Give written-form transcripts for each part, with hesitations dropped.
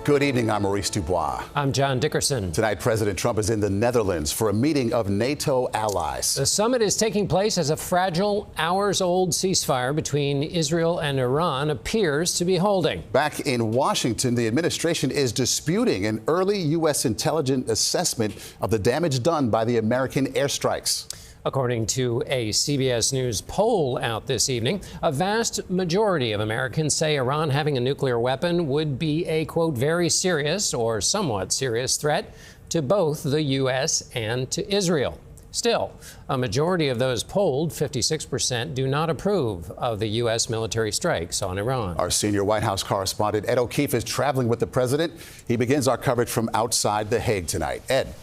Good evening, I'm Maurice Dubois. I'm John Dickerson. Tonight, President Trump is in the Netherlands for a meeting of NATO allies. The summit is taking place as a fragile, hours-old ceasefire between Israel and Iran appears to be holding. Back in Washington, the administration is disputing an early U.S. intelligence assessment of the damage done by the American airstrikes. According to a CBS News poll out this evening, a vast majority of Americans say Iran having a nuclear weapon would be a, quote, very serious or somewhat serious threat to both the U.S. and to Israel. Still, a majority of those polled, 56%, do not approve of the U.S. military strikes on Iran. Our senior White House correspondent, Ed O'Keefe, is traveling with the president. He begins our coverage from outside The Hague tonight. Ed.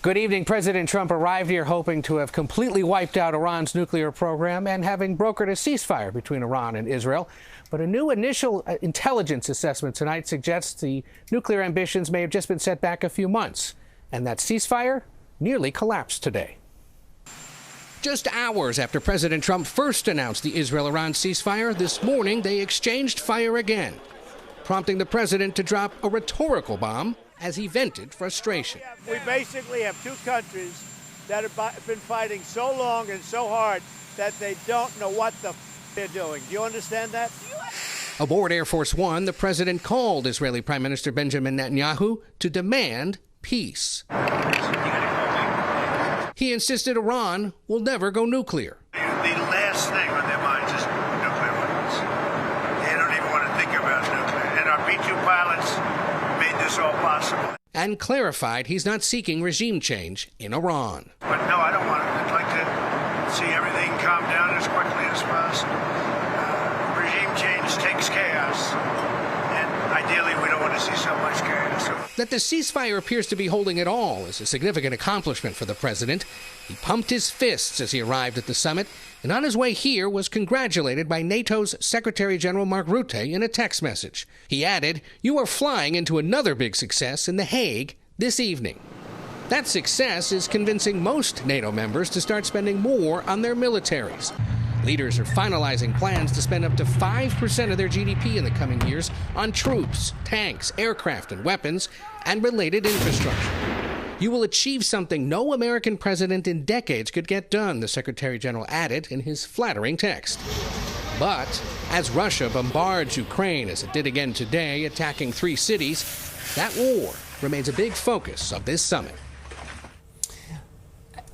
Good evening. President Trump arrived here hoping to have completely wiped out Iran's nuclear program and having brokered a ceasefire between Iran and Israel. But a new initial intelligence assessment tonight suggests the nuclear ambitions may have just been set back a few months, and that ceasefire nearly collapsed today. Just hours after President Trump first announced the Israel-Iran ceasefire, this morning they exchanged fire again, prompting the president to drop a rhetorical bomb as he vented frustration. We basically have two countries that have been fighting so long and so hard that they don't know what they're doing. Do you understand that? Aboard Air Force One, the president called Israeli Prime Minister Benjamin Netanyahu to demand peace. He insisted Iran will never go nuclear. The last thing on their minds is nuclear weapons. They don't even want to think about nuclear. And our B-2 pilots made this all possible. And clarified he's not seeking regime change in Iran. But no, I don't want it. I'd like to see everything calm down as quickly as possible. Regime change takes chaos, and ideally we don't want to see so much chaos. That the ceasefire appears to be holding at all is a significant accomplishment for the president. He pumped his fists as he arrived at the summit, and on his way here was congratulated by NATO's Secretary General Mark Rutte in a text message. He added, "You are flying into another big success in The Hague this evening." That success is convincing most NATO members to start spending more on their militaries. Leaders are finalizing plans to spend up to 5% of their GDP in the coming years on troops, tanks, aircraft, and weapons, and related infrastructure. You will achieve something no American president in decades could get done, the Secretary General added in his flattering text. But as Russia bombards Ukraine, as it did again today, attacking 3 cities, that war remains a big focus of this summit.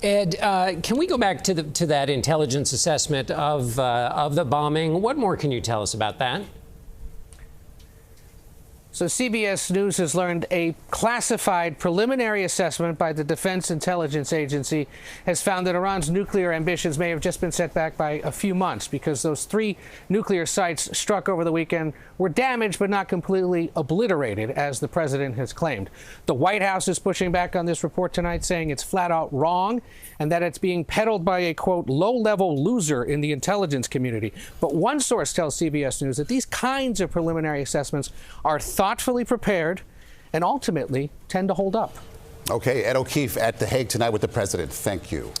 Ed, can we go back to that intelligence assessment of the bombing? What more can you tell us about that? So CBS News has learned a classified preliminary assessment by the Defense Intelligence Agency has found that Iran's nuclear ambitions may have just been set back by a few months because those 3 nuclear sites struck over the weekend were damaged but not completely obliterated, as the president has claimed. The White House is pushing back on this report tonight, saying it's flat out wrong and that it's being peddled by a, quote, low-level loser in the intelligence community. But one source tells CBS News that these kinds of preliminary assessments are thoughtfully prepared and ultimately tend to hold up. Okay, Ed O'Keefe at The Hague tonight with the president. Thank you.